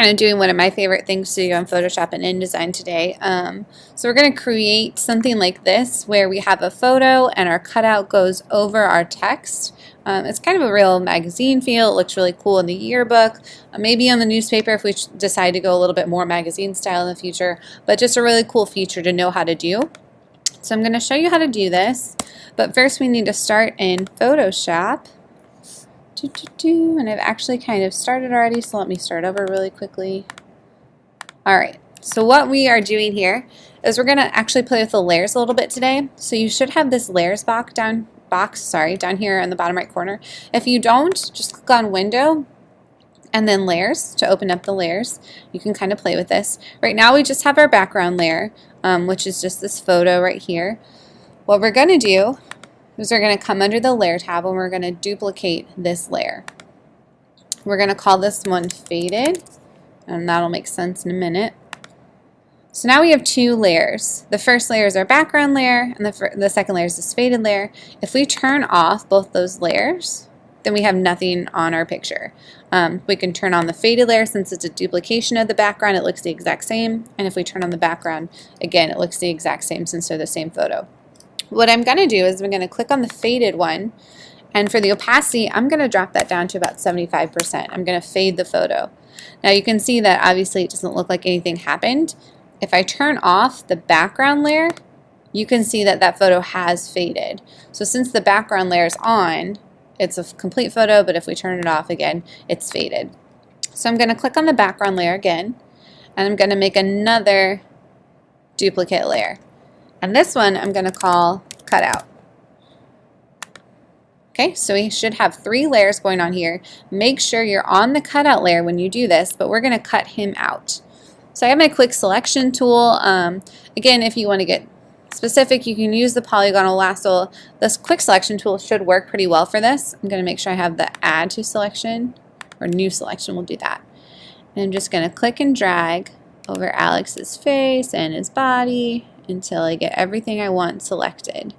kind of doing one of my favorite things to do on Photoshop and InDesign today. So we're going to create something like this where we have a photo and our cutout goes over our text. It's kind of a real magazine feel. It looks really cool in the yearbook, maybe on the newspaper if we decide to go a little bit more magazine style in the future, but just a really cool feature to know how to do. So I'm going to show you how to do this, but first we need to start in Photoshop. And I've actually kind of started already, so let me start over really quickly. Alright, so what we are doing here is we're going to actually play with the layers a little bit today. So you should have this layers box down here in the bottom right corner. If you don't, just click on Window and then Layers to open up the layers. You can kind of play with this. Right now we just have our background layer, which is just this photo right here. What we're going to do is we're going to come under the Layer tab and we're going to duplicate this layer. We're going to call this one Faded, and that'll make sense in a minute. So now we have two layers. The first layer is our background layer, and the second layer is this faded layer. If we turn off both those layers, then we have nothing on our picture. We can turn on the faded layer since it's a duplication of the background, it looks the exact same. And if we turn on the background, again, it looks the exact same since they're the same photo. What I'm going to do is I'm going to click on the faded one, and for the opacity, I'm going to drop that down to about 75%. I'm going to fade the photo. Now you can see that obviously it doesn't look like anything happened. If I turn off the background layer, you can see that that photo has faded. So since the background layer is on, it's a complete photo, but if we turn it off again, it's faded. So I'm going to click on the background layer again, and I'm going to make another duplicate layer. And this one I'm going to call Cutout. Okay, so we should have 3 layers going on here. Make sure you're on the cutout layer when you do this, but we're going to cut him out. So I have my quick selection tool. Again, if you want to get specific, you can use the polygonal lasso. This quick selection tool should work pretty well for this. I'm going to make sure I have the add to selection, or new selection, we'll do that. And I'm just going to click and drag over Alex's face and his body until I get everything I want selected.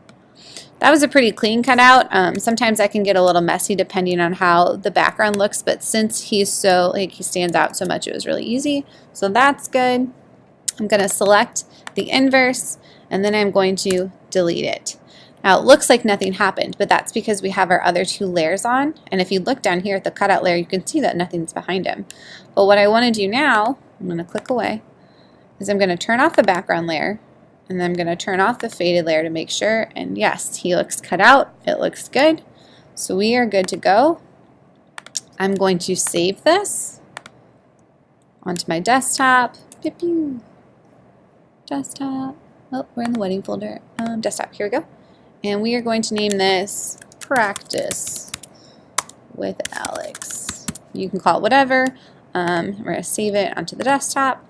That was a pretty clean cutout. Sometimes I can get a little messy depending on how the background looks, but since he's so, he stands out so much, it was really easy. So that's good. I'm going to select the inverse, and then I'm going to delete it. Now it looks like nothing happened, but that's because we have our other 2 layers on, and if you look down here at the cutout layer, you can see that nothing's behind him. But what I want to do now, I'm going to click away, is I'm going to turn off the background layer, and then I'm going to turn off the faded layer to make sure, and yes, he looks cut out. It looks good. So we are good to go. I'm going to save this onto my desktop. Pew, pew. Desktop. Oh, we're in the wedding folder. Desktop, here we go. And we are going to name this Practice with Alex. You can call it whatever. We're going to save it onto the desktop.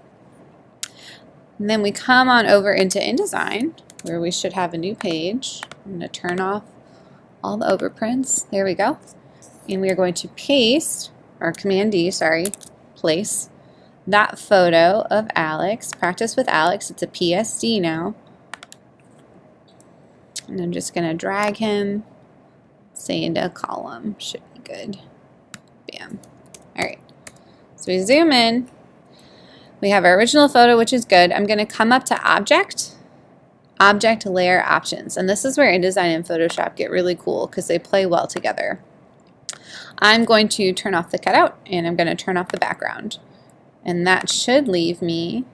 And then we come on over into InDesign, where we should have a new page. I'm going to turn off all the overprints. There we go. And we are going to paste, or Command D, sorry, place that photo of Alex, Practice with Alex. It's a PSD now. And I'm just going to drag him, say into a column. Should be good. Bam. All right. So we zoom in. We have our original photo, which is good. I'm going to come up to Object, Object Layer Options. And this is where InDesign and Photoshop get really cool because they play well together. I'm going to turn off the cutout, and I'm going to turn off the background. And that should leave me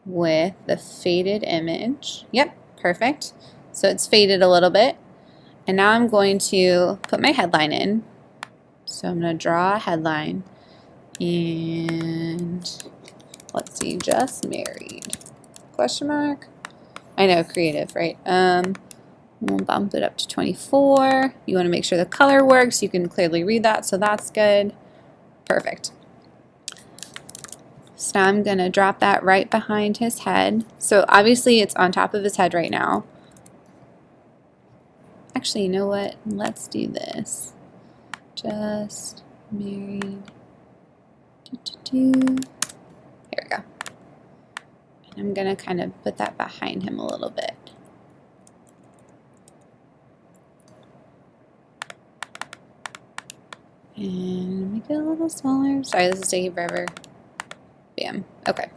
with the faded image. Yep, perfect. So it's faded a little bit. And now I'm going to put my headline in. So I'm going to draw a headline. And let's see, just married, question mark. I know, creative, right? We'll bump it up to 24. You want to make sure the color works. You can clearly read that, so that's good. Perfect. So now I'm going to drop that right behind his head. So obviously it's on top of his head right now. Actually, you know what? Let's do this. Just married. Here we go. And I'm going to kind of put that behind him a little bit. And make it a little smaller. Sorry, this is taking forever. Bam. Okay.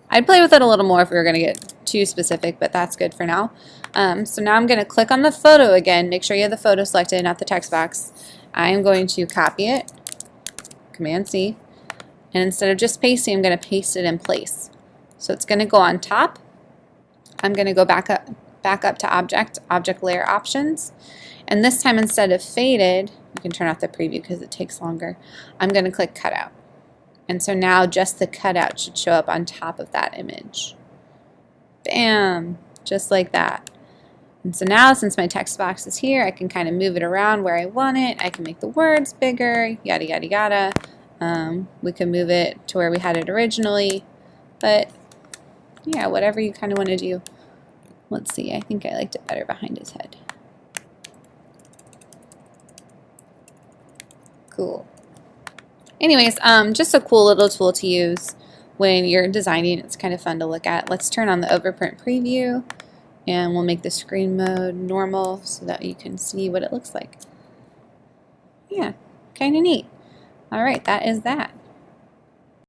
I'd play with it a little more if we were going to get too specific, but that's good for now. So now I'm going to click on the photo again. Make sure you have the photo selected, not the text box. I am going to copy it, Command C, and instead of just pasting, I'm going to paste it in place. So it's going to go on top. I'm going to go back up to Object Layer Options, and this time instead of faded, you can turn off the preview because it takes longer, I'm going to click Cutout. And so now just the cutout should show up on top of that image. Bam! Just like that. And so now, since my text box is here, I can kind of move it around where I want it. I can make the words bigger, yada, yada, yada. We can move it to where we had it originally. But, yeah, whatever you kind of want to do. Let's see, I think I liked it better behind his head. Cool. Anyways, just a cool little tool to use when you're designing. It's kind of fun to look at. Let's turn on the overprint preview, and we'll make the screen mode normal so that you can see what it looks like. Yeah, kind of neat. All right, that is that.